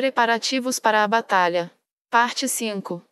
Preparativos para a batalha. Parte 5.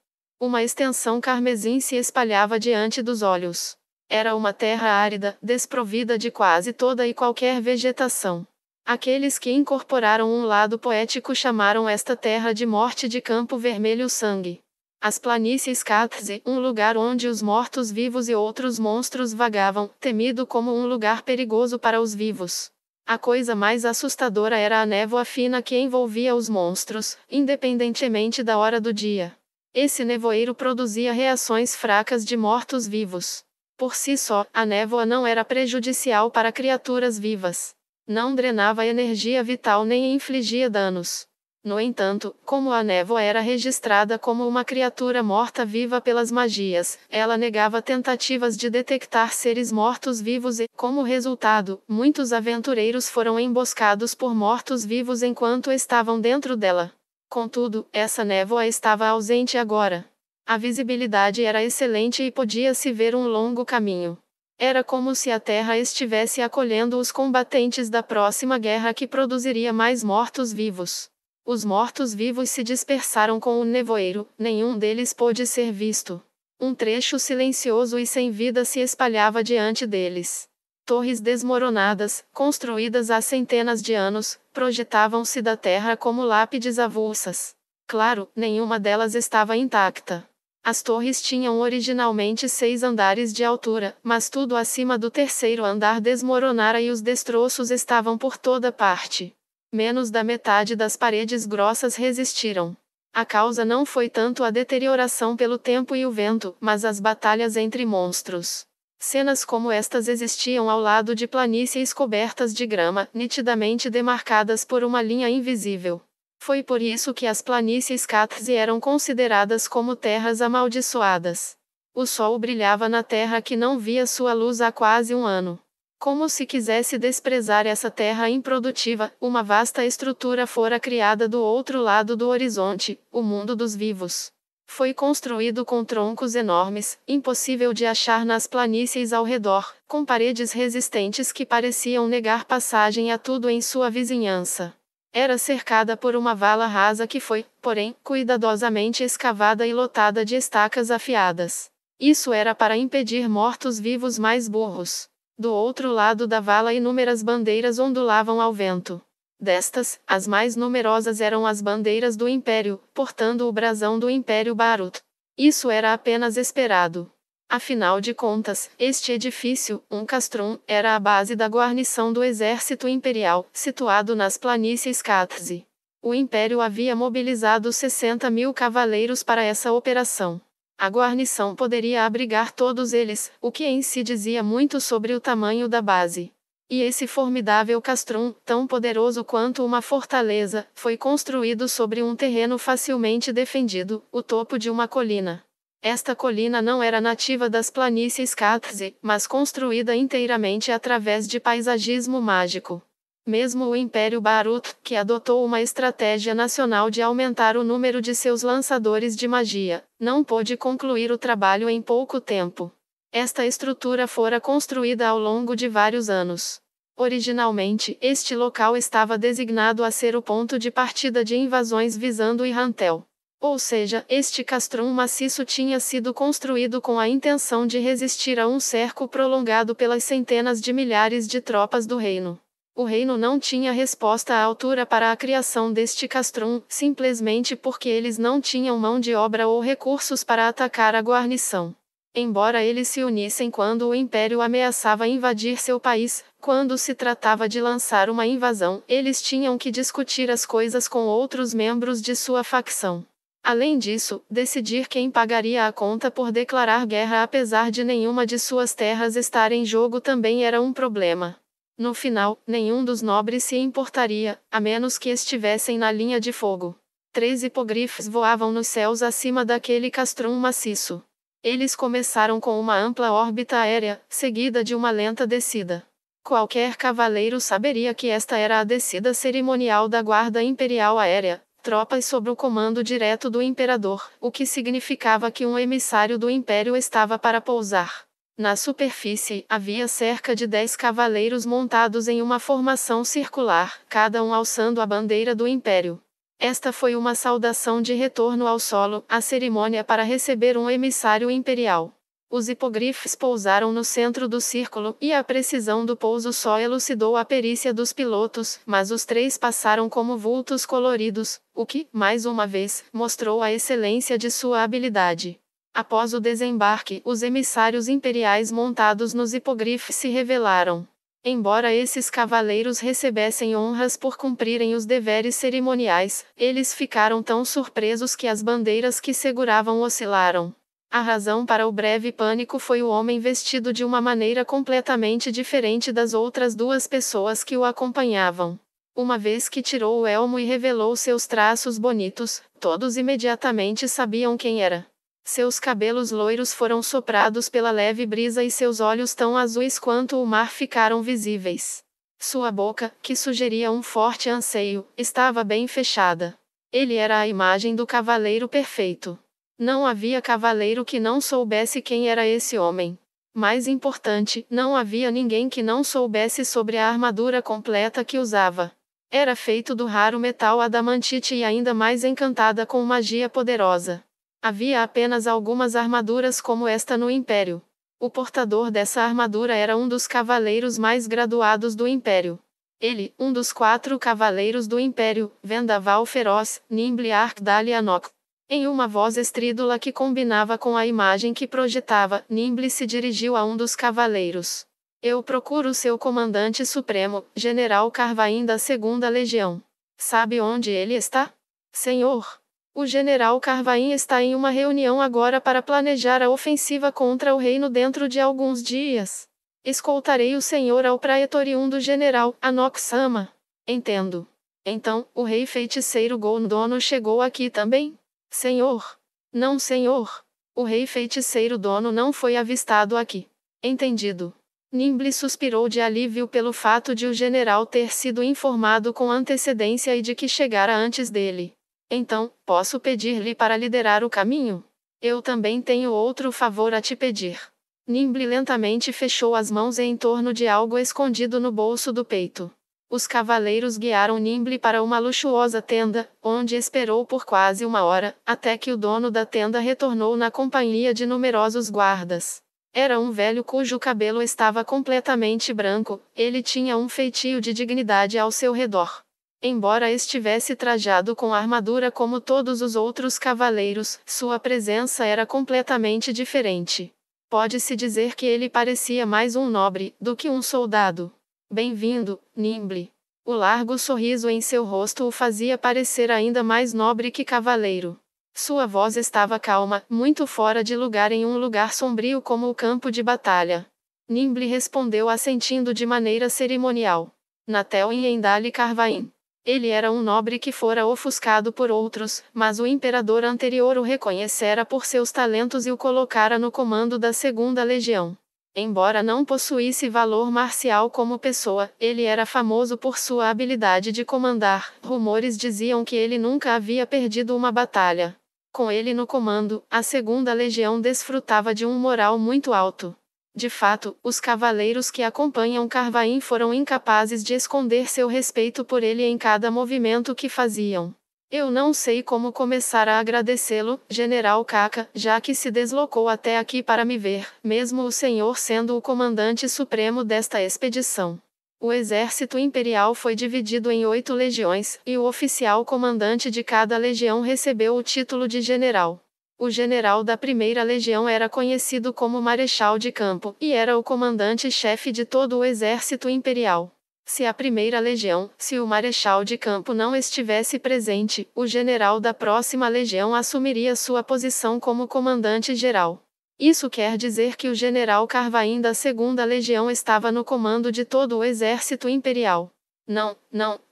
Uma extensão carmesim se espalhava diante dos olhos. Era uma terra árida, desprovida de quase toda e qualquer vegetação. Aqueles que incorporaram um lado poético chamaram esta terra de morte de Campo Vermelho Sangue. As planícies Catze, um lugar onde os mortos-vivos e outros monstros vagavam, temido como um lugar perigoso para os vivos. A coisa mais assustadora era a névoa fina que envolvia os monstros, independentemente da hora do dia. Esse nevoeiro produzia reações fracas de mortos-vivos. Por si só, a névoa não era prejudicial para criaturas vivas. Não drenava energia vital nem infligia danos. No entanto, como a névoa era registrada como uma criatura morta-viva pelas magias, ela negava tentativas de detectar seres mortos-vivos e, como resultado, muitos aventureiros foram emboscados por mortos-vivos enquanto estavam dentro dela. Contudo, essa névoa estava ausente agora. A visibilidade era excelente e podia-se ver um longo caminho. Era como se a terra estivesse acolhendo os combatentes da próxima guerra que produziria mais mortos-vivos. Os mortos-vivos se dispersaram com o nevoeiro, nenhum deles pôde ser visto. Um trecho silencioso e sem vida se espalhava diante deles. Torres desmoronadas, construídas há centenas de anos, projetavam-se da terra como lápides avulsas. Claro, nenhuma delas estava intacta. As torres tinham originalmente 6 andares de altura, mas tudo acima do terceiro andar desmoronara e os destroços estavam por toda parte. Menos da metade das paredes grossas resistiram. A causa não foi tanto a deterioração pelo tempo e o vento, mas as batalhas entre monstros. Cenas como estas existiam ao lado de planícies cobertas de grama, nitidamente demarcadas por uma linha invisível. Foi por isso que as planícies Catze eram consideradas como terras amaldiçoadas. O sol brilhava na terra que não via sua luz há quase um ano. Como se quisesse desprezar essa terra improdutiva, uma vasta estrutura fora criada do outro lado do horizonte, o mundo dos vivos. Foi construído com troncos enormes, impossível de achar nas planícies ao redor, com paredes resistentes que pareciam negar passagem a tudo em sua vizinhança. Era cercada por uma vala rasa que foi, porém, cuidadosamente escavada e lotada de estacas afiadas. Isso era para impedir mortos-vivos mais burros. Do outro lado da vala inúmeras bandeiras ondulavam ao vento. Destas, as mais numerosas eram as bandeiras do Império, portando o brasão do Império Barut. Isso era apenas esperado. Afinal de contas, este edifício, um castrum, era a base da guarnição do exército imperial, situado nas planícies Catze. O Império havia mobilizado 60.000 cavaleiros para essa operação. A guarnição poderia abrigar todos eles, o que em si dizia muito sobre o tamanho da base. E esse formidável castrum, tão poderoso quanto uma fortaleza, foi construído sobre um terreno facilmente defendido, o topo de uma colina. Esta colina não era nativa das planícies Catze, mas construída inteiramente através de paisagismo mágico. Mesmo o Império Barut, que adotou uma estratégia nacional de aumentar o número de seus lançadores de magia, não pôde concluir o trabalho em pouco tempo. Esta estrutura fora construída ao longo de vários anos. Originalmente, este local estava designado a ser o ponto de partida de invasões visando Irrantel. Ou seja, este castrum maciço tinha sido construído com a intenção de resistir a um cerco prolongado pelas centenas de milhares de tropas do reino. O reino não tinha resposta à altura para a criação deste castrum, simplesmente porque eles não tinham mão de obra ou recursos para atacar a guarnição. Embora eles se unissem quando o Império ameaçava invadir seu país, quando se tratava de lançar uma invasão, eles tinham que discutir as coisas com outros membros de sua facção. Além disso, decidir quem pagaria a conta por declarar guerra apesar de nenhuma de suas terras estar em jogo também era um problema. No final, nenhum dos nobres se importaria, a menos que estivessem na linha de fogo. 3 hipogrifos voavam nos céus acima daquele castrum maciço. Eles começaram com uma ampla órbita aérea, seguida de uma lenta descida. Qualquer cavaleiro saberia que esta era a descida cerimonial da Guarda Imperial Aérea, tropas sob o comando direto do imperador, o que significava que um emissário do Império estava para pousar. Na superfície, havia cerca de 10 cavaleiros montados em uma formação circular, cada um alçando a bandeira do Império. Esta foi uma saudação de retorno ao solo, a cerimônia para receber um emissário imperial. Os hipogrifos pousaram no centro do círculo, e a precisão do pouso só elucidou a perícia dos pilotos, mas os três passaram como vultos coloridos, o que, mais uma vez, mostrou a excelência de sua habilidade. Após o desembarque, os emissários imperiais montados nos hipogrifos se revelaram. Embora esses cavaleiros recebessem honras por cumprirem os deveres cerimoniais, eles ficaram tão surpresos que as bandeiras que seguravam oscilaram. A razão para o breve pânico foi o homem vestido de uma maneira completamente diferente das outras duas pessoas que o acompanhavam. Uma vez que tirou o elmo e revelou seus traços bonitos, todos imediatamente sabiam quem era. Seus cabelos loiros foram soprados pela leve brisa e seus olhos tão azuis quanto o mar ficaram visíveis. Sua boca, que sugeria um forte anseio, estava bem fechada. Ele era a imagem do cavaleiro perfeito. Não havia cavaleiro que não soubesse quem era esse homem. Mais importante, não havia ninguém que não soubesse sobre a armadura completa que usava. Era feito do raro metal adamantite e ainda mais encantada com magia poderosa. Havia apenas algumas armaduras como esta no Império. O portador dessa armadura era um dos cavaleiros mais graduados do Império. Ele, um dos 4 cavaleiros do Império, Vendaval Feroz, Nimble Arcdalianok. Em uma voz estrídula que combinava com a imagem que projetava, Nimble se dirigiu a um dos cavaleiros. Eu procuro seu comandante supremo, General Carvain da 2ª Legião. Sabe onde ele está? Senhor. O General Carvain está em uma reunião agora para planejar a ofensiva contra o reino dentro de alguns dias. Escoltarei o senhor ao praetorium do General Anok-sama. Entendo. Então, o rei feiticeiro Gondono chegou aqui também? Senhor. Não, senhor. O rei feiticeiro Dono não foi avistado aqui. Entendido. Nimble suspirou de alívio pelo fato de o general ter sido informado com antecedência e de que chegara antes dele. Então, posso pedir-lhe para liderar o caminho? Eu também tenho outro favor a te pedir. Nimble lentamente fechou as mãos em torno de algo escondido no bolso do peito. Os cavaleiros guiaram Nimble para uma luxuosa tenda, onde esperou por quase 1 hora, até que o dono da tenda retornou na companhia de numerosos guardas. Era um velho cujo cabelo estava completamente branco, ele tinha um feitio de dignidade ao seu redor. Embora estivesse trajado com armadura como todos os outros cavaleiros, sua presença era completamente diferente. Pode-se dizer que ele parecia mais um nobre do que um soldado. Bem-vindo, Nimble. O largo sorriso em seu rosto o fazia parecer ainda mais nobre que cavaleiro. Sua voz estava calma, muito fora de lugar em um lugar sombrio como o campo de batalha. Nimble respondeu assentindo de maneira cerimonial. Natel e Endali Carvain. Ele era um nobre que fora ofuscado por outros, mas o imperador anterior o reconhecera por seus talentos e o colocara no comando da 2ª Legião. Embora não possuísse valor marcial como pessoa, ele era famoso por sua habilidade de comandar. Rumores diziam que ele nunca havia perdido uma batalha. Com ele no comando, a 2ª Legião desfrutava de um moral muito alto. De fato, os cavaleiros que acompanham Carvain foram incapazes de esconder seu respeito por ele em cada movimento que faziam. Eu não sei como começar a agradecê-lo, General Kaka, já que se deslocou até aqui para me ver, mesmo o senhor sendo o comandante supremo desta expedição. O exército imperial foi dividido em 8 legiões, e o oficial comandante de cada legião recebeu o título de general. O general da 1ª Legião era conhecido como Marechal de Campo, e era o comandante-chefe de todo o exército imperial. Se a 1ª Legião, se o Marechal de Campo não estivesse presente, o general da próxima legião assumiria sua posição como comandante-geral. Isso quer dizer que o general Carvain da 2ª Legião estava no comando de todo o exército imperial. Não,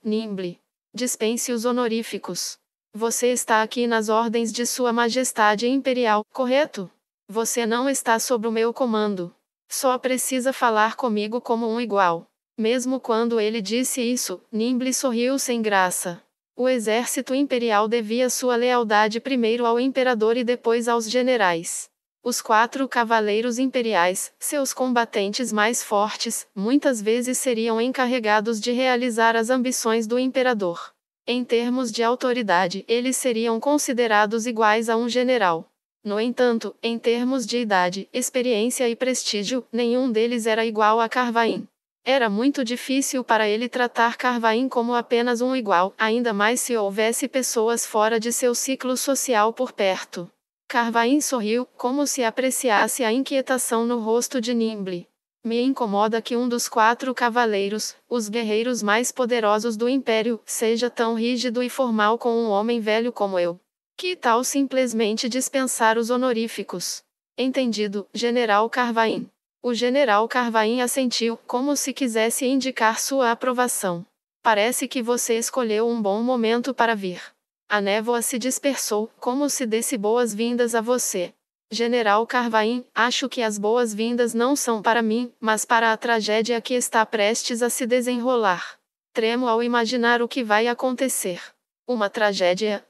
Nimble. Dispense os honoríficos. Você está aqui nas ordens de Sua Majestade Imperial, correto? Você não está sob o meu comando. Só precisa falar comigo como um igual. Mesmo quando ele disse isso, Nimble sorriu sem graça. O exército imperial devia sua lealdade primeiro ao imperador e depois aos generais. Os 4 cavaleiros imperiais, seus combatentes mais fortes, muitas vezes seriam encarregados de realizar as ambições do imperador. Em termos de autoridade, eles seriam considerados iguais a um general. No entanto, em termos de idade, experiência e prestígio, nenhum deles era igual a Carvain. Era muito difícil para ele tratar Carvain como apenas um igual, ainda mais se houvesse pessoas fora de seu ciclo social por perto. Carvain sorriu, como se apreciasse a inquietação no rosto de Nimble. Me incomoda que um dos 4 cavaleiros, os guerreiros mais poderosos do Império, seja tão rígido e formal com um homem velho como eu. Que tal simplesmente dispensar os honoríficos? Entendido, General Carvain. O General Carvain assentiu, como se quisesse indicar sua aprovação. Parece que você escolheu um bom momento para vir. A névoa se dispersou, como se desse boas-vindas a você. General Carvain, acho que as boas-vindas não são para mim, mas para a tragédia que está prestes a se desenrolar. Tremo ao imaginar o que vai acontecer. Uma tragédia.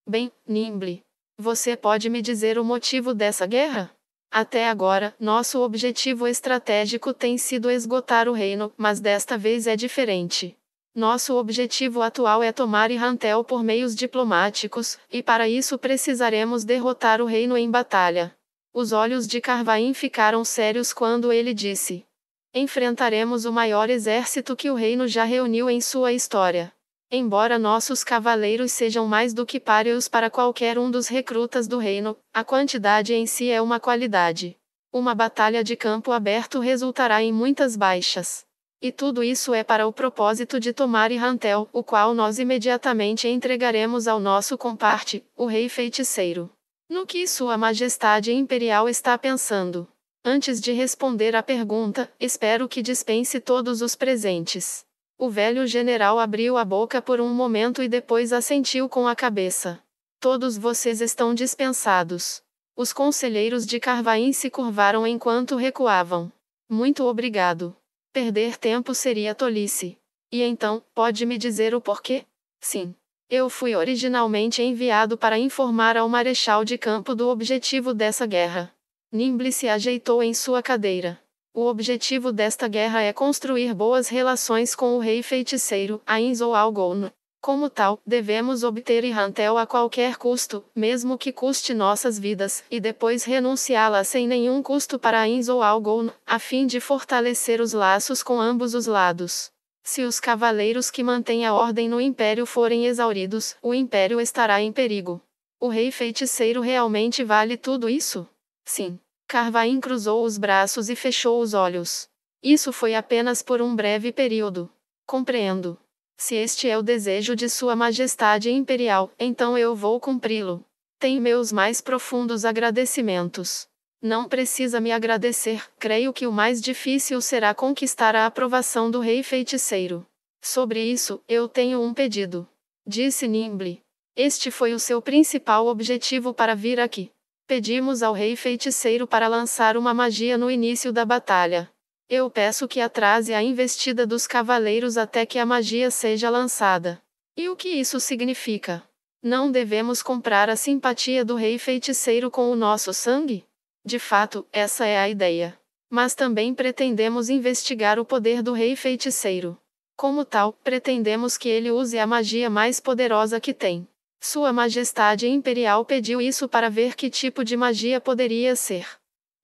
Bem, Nimble. Você pode me dizer o motivo dessa guerra? Até agora, nosso objetivo estratégico tem sido esgotar o reino, mas desta vez é diferente. Nosso objetivo atual é tomar Irrantel por meios diplomáticos, e para isso precisaremos derrotar o reino em batalha. Os olhos de Carvain ficaram sérios quando ele disse: enfrentaremos o maior exército que o reino já reuniu em sua história. Embora nossos cavaleiros sejam mais do que páreos para qualquer um dos recrutas do reino, a quantidade em si é uma qualidade. Uma batalha de campo aberto resultará em muitas baixas. E tudo isso é para o propósito de tomar Irrantel, o qual nós imediatamente entregaremos ao nosso comparte, o Rei Feiticeiro. No que Sua Majestade Imperial está pensando? Antes de responder à pergunta, espero que dispense todos os presentes. O velho general abriu a boca por um momento e depois assentiu com a cabeça. Todos vocês estão dispensados. Os conselheiros de Carvain se curvaram enquanto recuavam. Muito obrigado. Perder tempo seria tolice. E então, pode me dizer o porquê? Sim. Eu fui originalmente enviado para informar ao marechal de campo do objetivo dessa guerra. Nimble se ajeitou em sua cadeira. O objetivo desta guerra é construir boas relações com o Rei Feiticeiro, Ainzo Algon. Como tal, devemos obter Irrantel a qualquer custo, mesmo que custe nossas vidas, e depois renunciá-la sem nenhum custo para Ainzo Algon, a fim de fortalecer os laços com ambos os lados. Se os cavaleiros que mantêm a ordem no Império forem exauridos, o Império estará em perigo. O Rei Feiticeiro realmente vale tudo isso? Sim. Carvain cruzou os braços e fechou os olhos. Isso foi apenas por um breve período. Compreendo. Se este é o desejo de Sua Majestade Imperial, então eu vou cumpri-lo. Tem meus mais profundos agradecimentos. Não precisa me agradecer, creio que o mais difícil será conquistar a aprovação do Rei Feiticeiro. Sobre isso, eu tenho um pedido. Disse Nimble. Este foi o seu principal objetivo para vir aqui. Pedimos ao Rei Feiticeiro para lançar uma magia no início da batalha. Eu peço que atrase a investida dos cavaleiros até que a magia seja lançada. E o que isso significa? Não devemos comprar a simpatia do Rei Feiticeiro com o nosso sangue? De fato, essa é a ideia. Mas também pretendemos investigar o poder do Rei Feiticeiro. Como tal, pretendemos que ele use a magia mais poderosa que tem. Sua Majestade Imperial pediu isso para ver que tipo de magia poderia ser.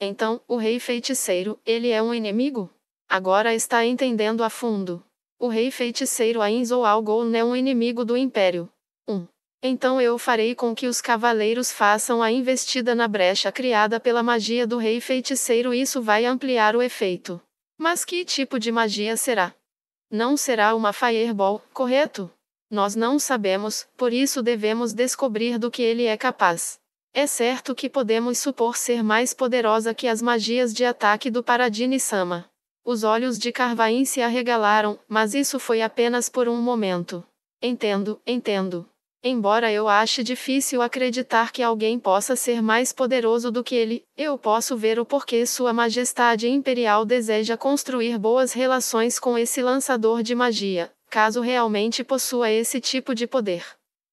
Então, o Rei Feiticeiro, ele é um inimigo? Agora está entendendo a fundo. O Rei Feiticeiro Ainzo Algon é um inimigo do Império. Então eu farei com que os cavaleiros façam a investida na brecha criada pela magia do Rei Feiticeiro e isso vai ampliar o efeito. Mas que tipo de magia será? Não será uma Fireball, correto? Nós não sabemos, por isso devemos descobrir do que ele é capaz. É certo que podemos supor ser mais poderosa que as magias de ataque do Paradine-sama. Os olhos de Carvain se arregalaram, mas isso foi apenas por um momento. Entendo. Embora eu ache difícil acreditar que alguém possa ser mais poderoso do que ele, eu posso ver o porquê Sua Majestade Imperial deseja construir boas relações com esse lançador de magia, caso realmente possua esse tipo de poder.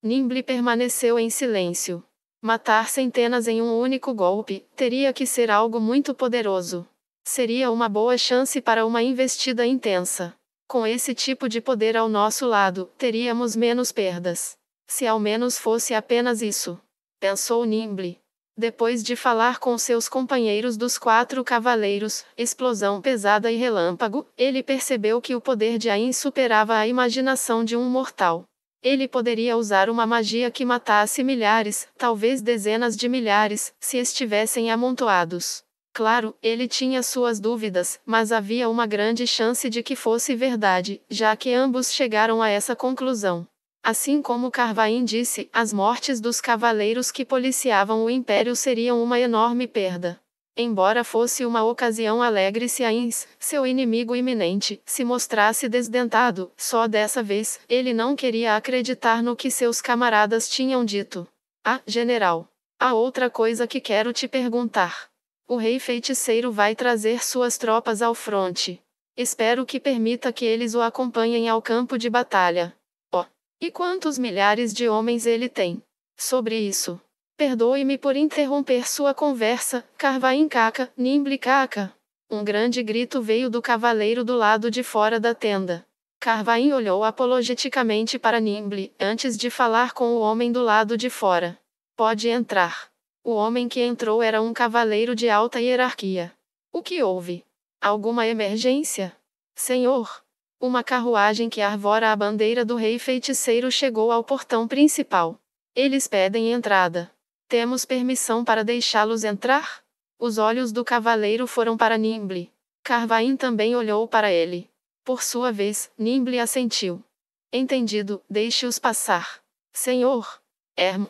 Nimble permaneceu em silêncio. Matar centenas em um único golpe, teria que ser algo muito poderoso. Seria uma boa chance para uma investida intensa. Com esse tipo de poder ao nosso lado, teríamos menos perdas. Se ao menos fosse apenas isso, pensou Nimble. Depois de falar com seus companheiros dos 4 cavaleiros, explosão pesada e relâmpago, ele percebeu que o poder de Ain superava a imaginação de um mortal. Ele poderia usar uma magia que matasse milhares, talvez dezenas de milhares, se estivessem amontoados. Claro, ele tinha suas dúvidas, mas havia uma grande chance de que fosse verdade, já que ambos chegaram a essa conclusão. Assim como Carvain disse, as mortes dos cavaleiros que policiavam o Império seriam uma enorme perda. Embora fosse uma ocasião alegre se Ains, seu inimigo iminente, se mostrasse desdentado, só dessa vez, ele não queria acreditar no que seus camaradas tinham dito. Ah, general. Há outra coisa que quero te perguntar. O rei feiticeiro vai trazer suas tropas ao fronte. Espero que permita que eles o acompanhem ao campo de batalha. E quantos milhares de homens ele tem? Sobre isso. Perdoe-me por interromper sua conversa, Carvain Caca, Nimble Caca. Um grande grito veio do cavaleiro do lado de fora da tenda. Carvain olhou apologeticamente para Nimble, antes de falar com o homem do lado de fora. Pode entrar. O homem que entrou era um cavaleiro de alta hierarquia. O que houve? Alguma emergência? Senhor. Uma carruagem que arvora a bandeira do rei feiticeiro chegou ao portão principal. Eles pedem entrada. Temos permissão para deixá-los entrar? Os olhos do cavaleiro foram para Nimble. Carvain também olhou para ele. Por sua vez, Nimble assentiu. Entendido, deixe-os passar. Senhor.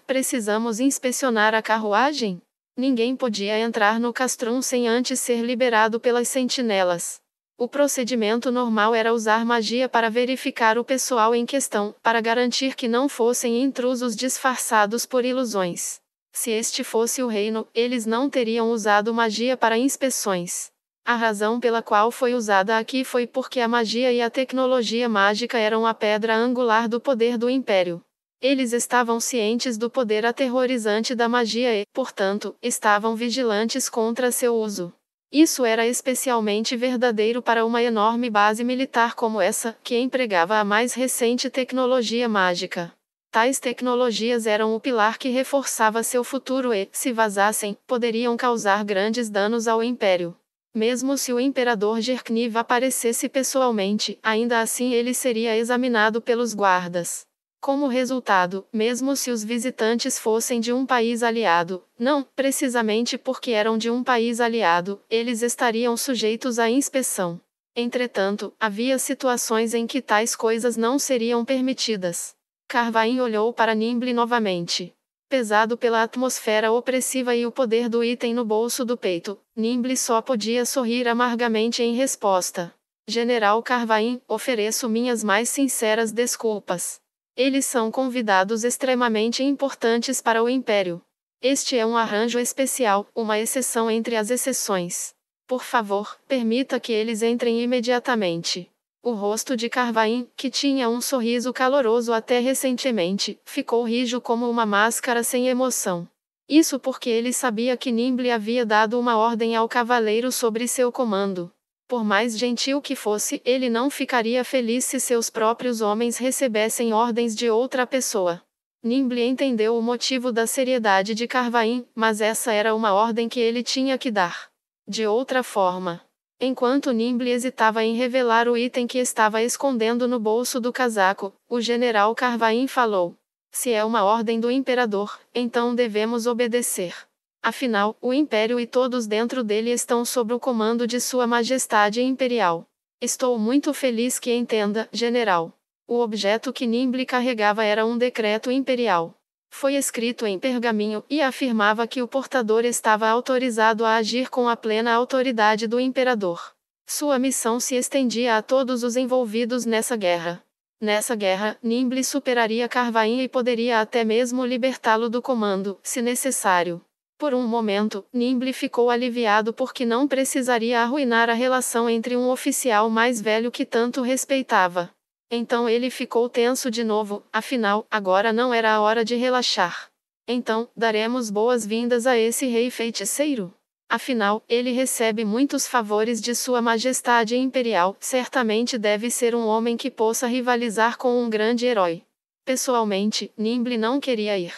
Precisamos inspecionar a carruagem? Ninguém podia entrar no castrum sem antes ser liberado pelas sentinelas. O procedimento normal era usar magia para verificar o pessoal em questão, para garantir que não fossem intrusos disfarçados por ilusões. Se este fosse o reino, eles não teriam usado magia para inspeções. A razão pela qual foi usada aqui foi porque a magia e a tecnologia mágica eram a pedra angular do poder do Império. Eles estavam cientes do poder aterrorizante da magia e, portanto, estavam vigilantes contra seu uso. Isso era especialmente verdadeiro para uma enorme base militar como essa, que empregava a mais recente tecnologia mágica. Tais tecnologias eram o pilar que reforçava seu futuro e, se vazassem, poderiam causar grandes danos ao Império. Mesmo se o Imperador Jerkniv aparecesse pessoalmente, ainda assim ele seria examinado pelos guardas. Como resultado, mesmo se os visitantes fossem de um país aliado, não precisamente porque eram de um país aliado, eles estariam sujeitos à inspeção. Entretanto, havia situações em que tais coisas não seriam permitidas. Carvain olhou para Nimble novamente. Pesado pela atmosfera opressiva e o poder do item no bolso do peito, Nimble só podia sorrir amargamente em resposta. General Carvain, ofereço minhas mais sinceras desculpas. Eles são convidados extremamente importantes para o Império. Este é um arranjo especial, uma exceção entre as exceções. Por favor, permita que eles entrem imediatamente. O rosto de Carvain, que tinha um sorriso caloroso até recentemente, ficou rijo como uma máscara sem emoção. Isso porque ele sabia que Nimble havia dado uma ordem ao cavaleiro sobre seu comando. Por mais gentil que fosse, ele não ficaria feliz se seus próprios homens recebessem ordens de outra pessoa. Nimble entendeu o motivo da seriedade de Carvain, mas essa era uma ordem que ele tinha que dar. De outra forma. Enquanto Nimble hesitava em revelar o item que estava escondendo no bolso do casaco, o general Carvain falou. Se é uma ordem do imperador, então devemos obedecer. Afinal, o Império e todos dentro dele estão sob o comando de Sua Majestade Imperial. Estou muito feliz que entenda, general. O objeto que Nimble carregava era um decreto imperial. Foi escrito em pergaminho e afirmava que o portador estava autorizado a agir com a plena autoridade do imperador. Sua missão se estendia a todos os envolvidos nessa guerra. Nessa guerra, Nimble superaria Carvain e poderia até mesmo libertá-lo do comando, se necessário. Por um momento, Nimble ficou aliviado porque não precisaria arruinar a relação entre um oficial mais velho que tanto respeitava. Então ele ficou tenso de novo, afinal, agora não era a hora de relaxar. Então, daremos boas-vindas a esse rei feiticeiro? Afinal, ele recebe muitos favores de Sua Majestade Imperial, certamente deve ser um homem que possa rivalizar com um grande herói. Pessoalmente, Nimble não queria ir.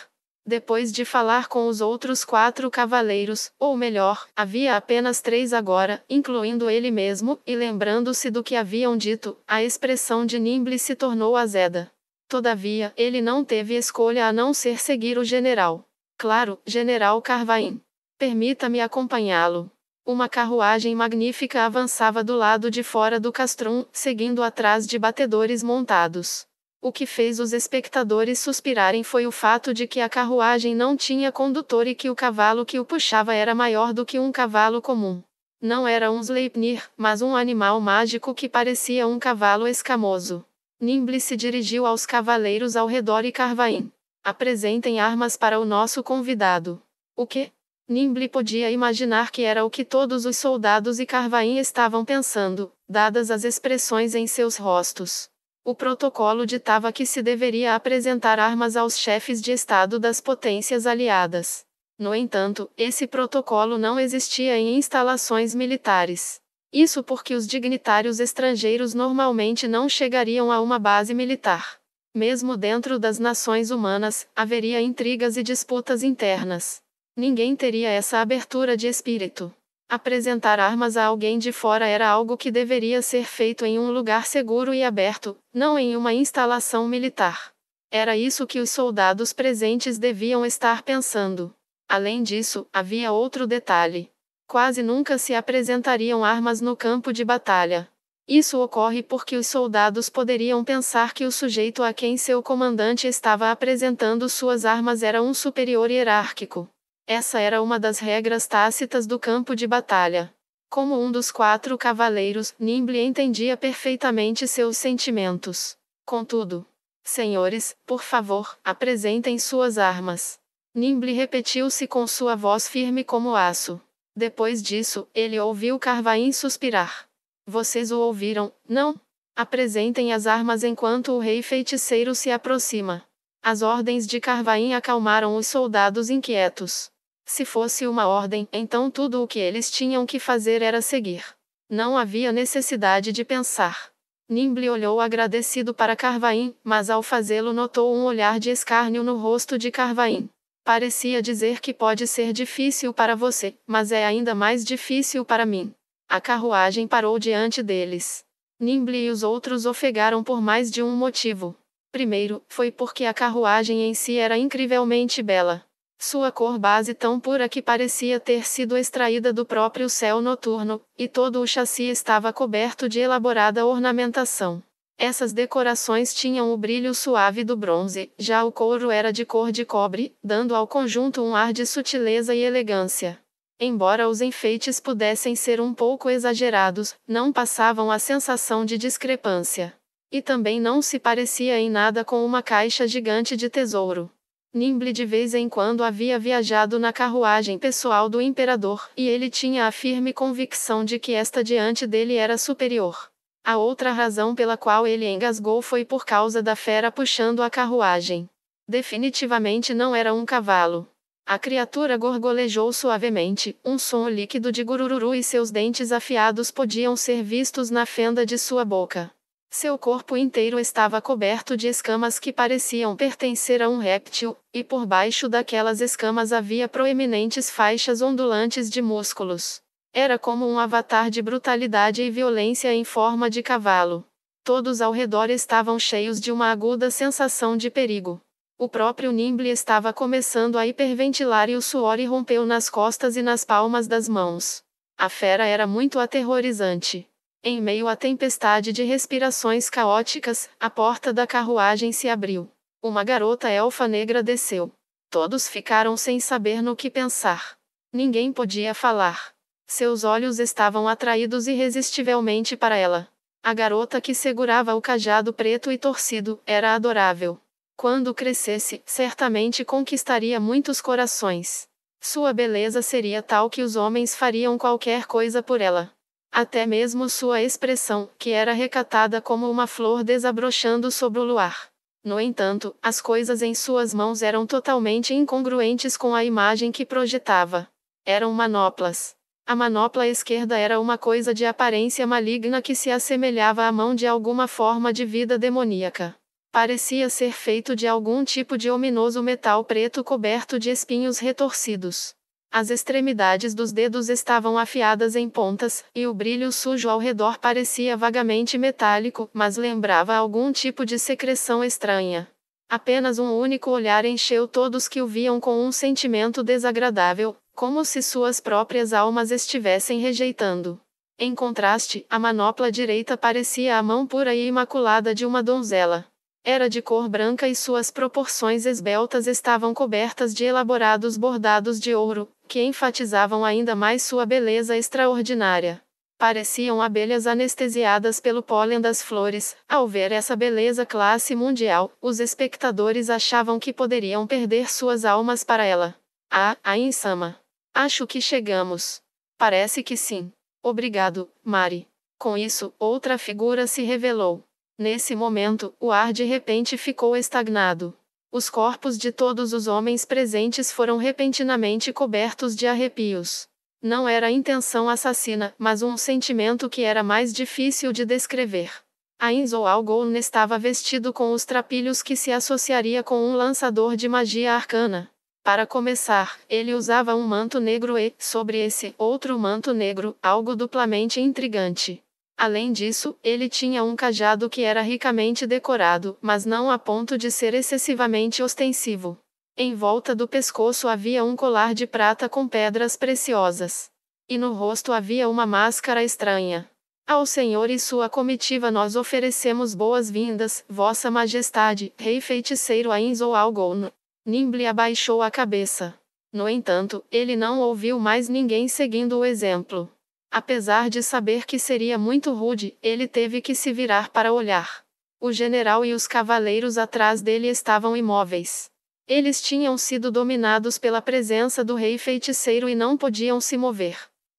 Depois de falar com os outros 4 cavaleiros, ou melhor, havia apenas 3 agora, incluindo ele mesmo, e lembrando-se do que haviam dito, a expressão de Nimble se tornou azeda. Todavia, ele não teve escolha a não ser seguir o general. Claro, General Carvain. Permita-me acompanhá-lo. Uma carruagem magnífica avançava do lado de fora do castrum, seguindo atrás de batedores montados. O que fez os espectadores suspirarem foi o fato de que a carruagem não tinha condutor e que o cavalo que o puxava era maior do que um cavalo comum. Não era um Sleipnir, mas um animal mágico que parecia um cavalo escamoso. Nimble se dirigiu aos cavaleiros ao redor e Carvain. Apresentem armas para o nosso convidado. O quê? Nimble podia imaginar que era o que todos os soldados e Carvain estavam pensando, dadas as expressões em seus rostos. O protocolo ditava que se deveria apresentar armas aos chefes de estado das potências aliadas. No entanto, esse protocolo não existia em instalações militares. Isso porque os dignitários estrangeiros normalmente não chegariam a uma base militar. Mesmo dentro das nações humanas, haveria intrigas e disputas internas. Ninguém teria essa abertura de espírito. Apresentar armas a alguém de fora era algo que deveria ser feito em um lugar seguro e aberto, não em uma instalação militar. Era isso que os soldados presentes deviam estar pensando. Além disso, havia outro detalhe. Quase nunca se apresentariam armas no campo de batalha. Isso ocorre porque os soldados poderiam pensar que o sujeito a quem seu comandante estava apresentando suas armas era um superior hierárquico. Essa era uma das regras tácitas do campo de batalha. Como um dos 4 cavaleiros, Nimble entendia perfeitamente seus sentimentos. Contudo, senhores, por favor, apresentem suas armas. Nimble repetiu-se com sua voz firme como aço. Depois disso, ele ouviu Carvain suspirar. Vocês o ouviram, não? Apresentem as armas enquanto o rei feiticeiro se aproxima. As ordens de Carvain acalmaram os soldados inquietos. Se fosse uma ordem, então tudo o que eles tinham que fazer era seguir. Não havia necessidade de pensar. Nimble olhou agradecido para Carvain, mas ao fazê-lo notou um olhar de escárnio no rosto de Carvain. Parecia dizer que pode ser difícil para você, mas é ainda mais difícil para mim. A carruagem parou diante deles. Nimble e os outros ofegaram por mais de um motivo. Primeiro, foi porque a carruagem em si era incrivelmente bela. Sua cor base tão pura que parecia ter sido extraída do próprio céu noturno, e todo o chassi estava coberto de elaborada ornamentação. Essas decorações tinham o brilho suave do bronze, já o couro era de cor de cobre, dando ao conjunto um ar de sutileza e elegância. Embora os enfeites pudessem ser um pouco exagerados, não passavam a sensação de discrepância. E também não se parecia em nada com uma caixa gigante de tesouro. Nimble de vez em quando havia viajado na carruagem pessoal do imperador, e ele tinha a firme convicção de que esta diante dele era superior. A outra razão pela qual ele engasgou foi por causa da fera puxando a carruagem. Definitivamente não era um cavalo. A criatura gorgolejou suavemente, um som líquido de gurururu e seus dentes afiados podiam ser vistos na fenda de sua boca. Seu corpo inteiro estava coberto de escamas que pareciam pertencer a um réptil, e por baixo daquelas escamas havia proeminentes faixas ondulantes de músculos. Era como um avatar de brutalidade e violência em forma de cavalo. Todos ao redor estavam cheios de uma aguda sensação de perigo. O próprio Nimble estava começando a hiperventilar e o suor irrompeu nas costas e nas palmas das mãos. A fera era muito aterrorizante. Em meio à tempestade de respirações caóticas, a porta da carruagem se abriu. Uma garota elfa negra desceu. Todos ficaram sem saber no que pensar. Ninguém podia falar. Seus olhos estavam atraídos irresistivelmente para ela. A garota que segurava o cajado preto e torcido era adorável. Quando crescesse, certamente conquistaria muitos corações. Sua beleza seria tal que os homens fariam qualquer coisa por ela. Até mesmo sua expressão, que era recatada como uma flor desabrochando sob o luar. No entanto, as coisas em suas mãos eram totalmente incongruentes com a imagem que projetava. Eram manoplas. A manopla esquerda era uma coisa de aparência maligna que se assemelhava à mão de alguma forma de vida demoníaca. Parecia ser feito de algum tipo de ominoso metal preto coberto de espinhos retorcidos. As extremidades dos dedos estavam afiadas em pontas, e o brilho sujo ao redor parecia vagamente metálico, mas lembrava algum tipo de secreção estranha. Apenas um único olhar encheu todos que o viam com um sentimento desagradável, como se suas próprias almas estivessem rejeitando. Em contraste, a manopla direita parecia a mão pura e imaculada de uma donzela. Era de cor branca e suas proporções esbeltas estavam cobertas de elaborados bordados de ouro, que enfatizavam ainda mais sua beleza extraordinária. Pareciam abelhas anestesiadas pelo pólen das flores. Ao ver essa beleza classe mundial, os espectadores achavam que poderiam perder suas almas para ela. Ah, Ain-sama. Acho que chegamos. Parece que sim. Obrigado, Mari. Com isso, outra figura se revelou. Nesse momento, o ar de repente ficou estagnado. Os corpos de todos os homens presentes foram repentinamente cobertos de arrepios. Não era intenção assassina, mas um sentimento que era mais difícil de descrever. Ain Zoalgon estava vestido com os trapilhos que se associaria com um lançador de magia arcana. Para começar, ele usava um manto negro e, sobre esse, outro manto negro, algo duplamente intrigante. Além disso, ele tinha um cajado que era ricamente decorado, mas não a ponto de ser excessivamente ostensivo. Em volta do pescoço havia um colar de prata com pedras preciosas. E no rosto havia uma máscara estranha. Ao Senhor e sua comitiva nós oferecemos boas-vindas, Vossa Majestade, Rei Feiticeiro Ain Zoalgon. Nimble abaixou a cabeça. No entanto, ele não ouviu mais ninguém seguindo o exemplo. Apesar de saber que seria muito rude, ele teve que se virar para olhar. O general e os cavaleiros atrás dele estavam imóveis. Eles tinham sido dominados pela presença do rei feiticeiro e não podiam se mover.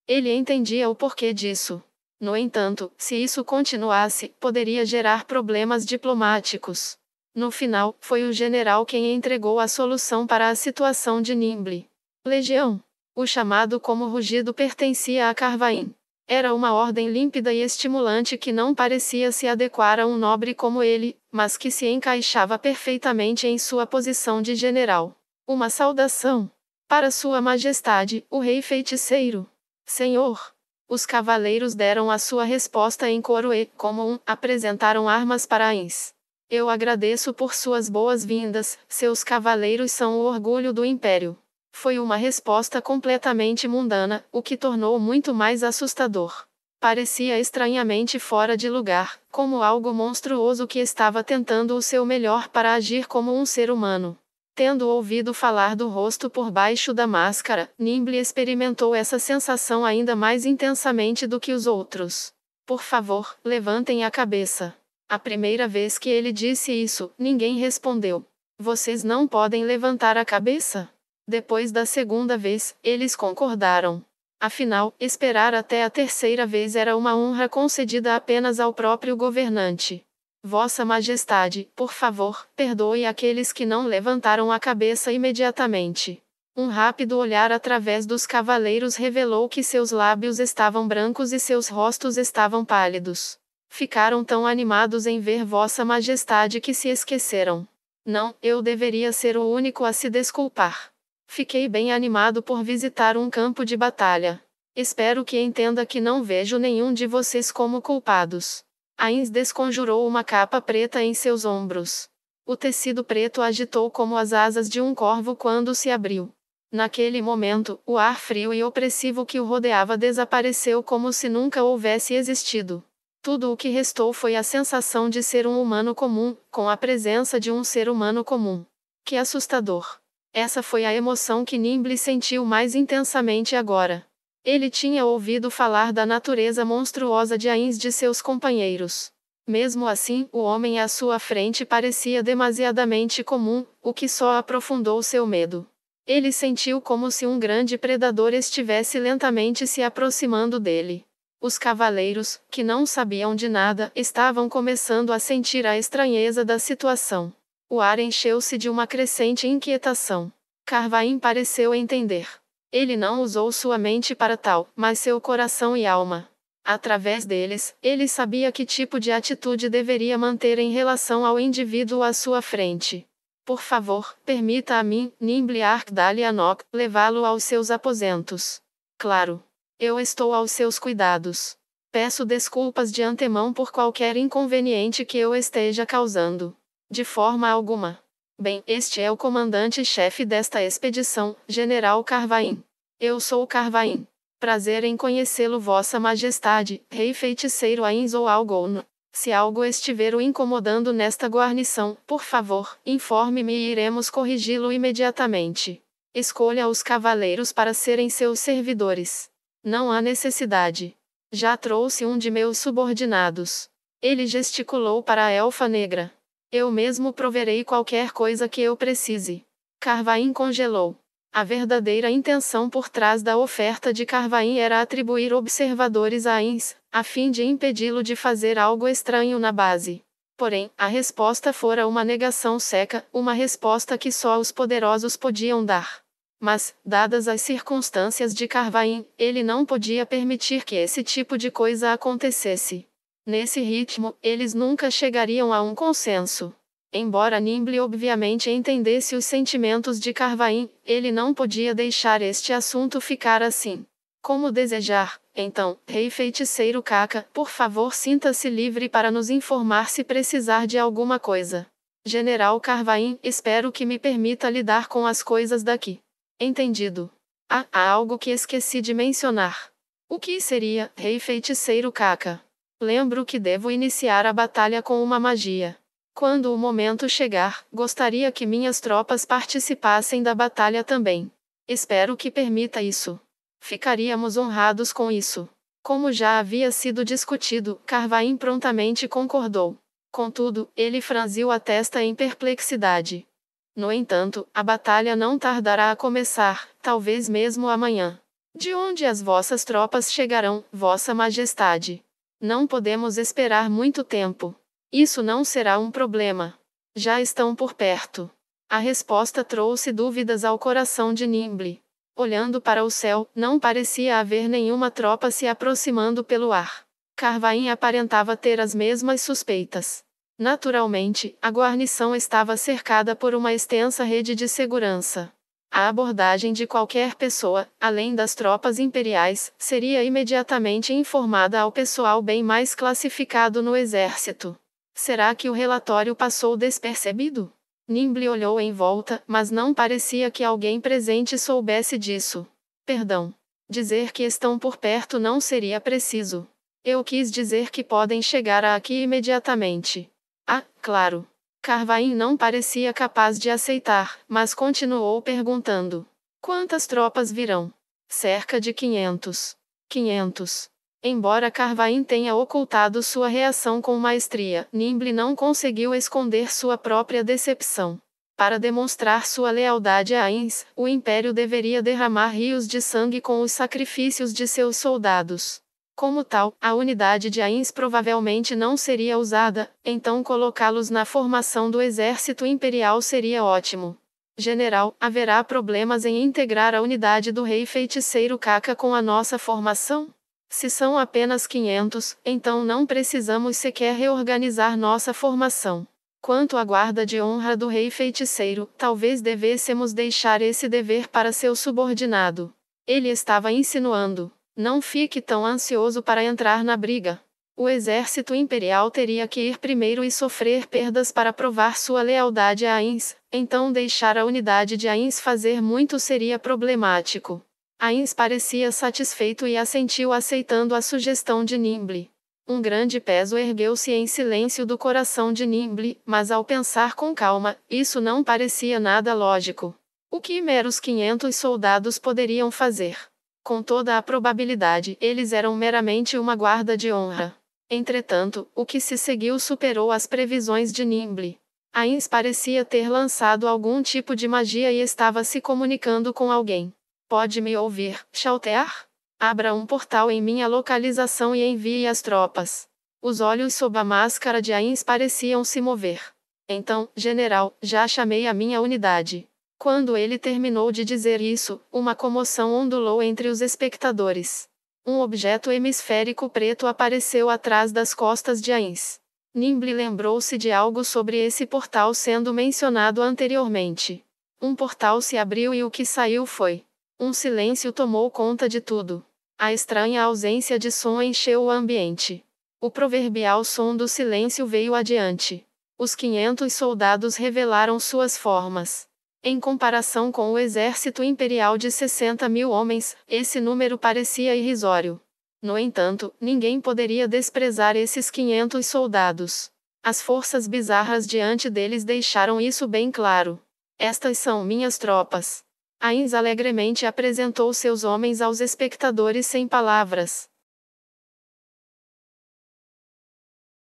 Ele entendia o porquê disso. No entanto, se isso continuasse, poderia gerar problemas diplomáticos. No final, foi o general quem entregou a solução para a situação de Nimble. Legião. O chamado como rugido pertencia a Carvain. Era uma ordem límpida e estimulante que não parecia se adequar a um nobre como ele, mas que se encaixava perfeitamente em sua posição de general. Uma saudação. Para Sua Majestade, o Rei Feiticeiro. Senhor. Os cavaleiros deram a sua resposta em coro e, como apresentaram armas para Ains. Eu agradeço por suas boas-vindas, seus cavaleiros são o orgulho do Império. Foi uma resposta completamente mundana, o que tornou muito mais assustador. Parecia estranhamente fora de lugar, como algo monstruoso que estava tentando o seu melhor para agir como um ser humano. Tendo ouvido falar do rosto por baixo da máscara, Nimble experimentou essa sensação ainda mais intensamente do que os outros. Por favor, levantem a cabeça. A primeira vez que ele disse isso, ninguém respondeu. Vocês não podem levantar a cabeça? Depois da segunda vez, eles concordaram. Afinal, esperar até a terceira vez era uma honra concedida apenas ao próprio governante. Vossa Majestade, por favor, perdoe aqueles que não levantaram a cabeça imediatamente. Um rápido olhar através dos cavaleiros revelou que seus lábios estavam brancos e seus rostos estavam pálidos. Ficaram tão animados em ver Vossa Majestade que se esqueceram. Não, eu deveria ser o único a se desculpar. Fiquei bem animado por visitar um campo de batalha. Espero que entenda que não vejo nenhum de vocês como culpados. Ains desconjurou uma capa preta em seus ombros. O tecido preto agitou como as asas de um corvo quando se abriu. Naquele momento, o ar frio e opressivo que o rodeava desapareceu como se nunca houvesse existido. Tudo o que restou foi a sensação de ser um humano comum, com a presença de um ser humano comum. Que assustador! Essa foi a emoção que Nimble sentiu mais intensamente agora. Ele tinha ouvido falar da natureza monstruosa de Ains de seus companheiros. Mesmo assim, o homem à sua frente parecia demasiadamente comum, o que só aprofundou seu medo. Ele sentiu como se um grande predador estivesse lentamente se aproximando dele. Os cavaleiros, que não sabiam de nada, estavam começando a sentir a estranheza da situação. O ar encheu-se de uma crescente inquietação. Carvain pareceu entender. Ele não usou sua mente para tal, mas seu coração e alma. Através deles, ele sabia que tipo de atitude deveria manter em relação ao indivíduo à sua frente. Por favor, permita a mim, Nimble Arkdalianok, levá-lo aos seus aposentos. Claro. Eu estou aos seus cuidados. Peço desculpas de antemão por qualquer inconveniente que eu esteja causando. De forma alguma. Bem, este é o comandante-chefe desta expedição, General Carvain. Eu sou Carvain. Prazer em conhecê-lo, Vossa Majestade, Rei Feiticeiro Ains ou Algon. Se algo estiver o incomodando nesta guarnição, por favor, informe-me e iremos corrigi-lo imediatamente. Escolha os cavaleiros para serem seus servidores. Não há necessidade. Já trouxe um de meus subordinados. Ele gesticulou para a elfa negra. Eu mesmo proverei qualquer coisa que eu precise. Carvain congelou. A verdadeira intenção por trás da oferta de Carvain era atribuir observadores a Ains, a fim de impedi-lo de fazer algo estranho na base. Porém, a resposta fora uma negação seca, uma resposta que só os poderosos podiam dar. Mas, dadas as circunstâncias de Carvain, ele não podia permitir que esse tipo de coisa acontecesse. Nesse ritmo, eles nunca chegariam a um consenso. Embora Nimble obviamente entendesse os sentimentos de Carvain, ele não podia deixar este assunto ficar assim. Como desejar, então, Rei Feiticeiro Kaka, por favor sinta-se livre para nos informar se precisar de alguma coisa. General Carvain, espero que me permita lidar com as coisas daqui. Entendido. Há algo que esqueci de mencionar. O que seria, Rei Feiticeiro Kaka? Lembro que devo iniciar a batalha com uma magia. Quando o momento chegar, gostaria que minhas tropas participassem da batalha também. Espero que permita isso. Ficaríamos honrados com isso. Como já havia sido discutido, Carvain prontamente concordou. Contudo, ele franziu a testa em perplexidade. No entanto, a batalha não tardará a começar, talvez mesmo amanhã. De onde as vossas tropas chegarão, Vossa Majestade? Não podemos esperar muito tempo. Isso não será um problema. Já estão por perto. A resposta trouxe dúvidas ao coração de Nimble. Olhando para o céu, não parecia haver nenhuma tropa se aproximando pelo ar. Carvain aparentava ter as mesmas suspeitas. Naturalmente, a guarnição estava cercada por uma extensa rede de segurança. A abordagem de qualquer pessoa, além das tropas imperiais, seria imediatamente informada ao pessoal bem mais classificado no exército. Será que o relatório passou despercebido? Nimble olhou em volta, mas não parecia que alguém presente soubesse disso. Perdão. Dizer que estão por perto não seria preciso. Eu quis dizer que podem chegar aqui imediatamente. Ah, claro. Carvain não parecia capaz de aceitar, mas continuou perguntando. Quantas tropas virão? Cerca de 500. 500. Embora Carvain tenha ocultado sua reação com maestria, Nimble não conseguiu esconder sua própria decepção. Para demonstrar sua lealdade a Ains, o Império deveria derramar rios de sangue com os sacrifícios de seus soldados. Como tal, a unidade de Ains provavelmente não seria usada, então colocá-los na formação do exército imperial seria ótimo. General, haverá problemas em integrar a unidade do Rei Feiticeiro Kaka com a nossa formação? Se são apenas 500, então não precisamos sequer reorganizar nossa formação. Quanto à guarda de honra do Rei Feiticeiro, talvez devêssemos deixar esse dever para seu subordinado. Ele estava insinuando. Não fique tão ansioso para entrar na briga. O exército imperial teria que ir primeiro e sofrer perdas para provar sua lealdade a Ains, então deixar a unidade de Ains fazer muito seria problemático. Ains parecia satisfeito e assentiu aceitando a sugestão de Nimble. Um grande peso ergueu-se em silêncio do coração de Nimble, mas ao pensar com calma, isso não parecia nada lógico. O que meros 500 soldados poderiam fazer? Com toda a probabilidade, eles eram meramente uma guarda de honra. Entretanto, o que se seguiu superou as previsões de Nimble. Ains parecia ter lançado algum tipo de magia e estava se comunicando com alguém. Pode me ouvir, Chaltear? Abra um portal em minha localização e envie as tropas. Os olhos sob a máscara de Ains pareciam se mover. Então, general, já chamei a minha unidade. Quando ele terminou de dizer isso, uma comoção ondulou entre os espectadores. Um objeto hemisférico preto apareceu atrás das costas de Ains. Nimble lembrou-se de algo sobre esse portal sendo mencionado anteriormente. Um portal se abriu e o que saiu foi. Um silêncio tomou conta de tudo. A estranha ausência de som encheu o ambiente. O proverbial som do silêncio veio adiante. Os 500 soldados revelaram suas formas. Em comparação com o exército imperial de 60.000 homens, esse número parecia irrisório. No entanto, ninguém poderia desprezar esses 500 soldados. As forças bizarras diante deles deixaram isso bem claro. Estas são minhas tropas. Ains alegremente apresentou seus homens aos espectadores sem palavras.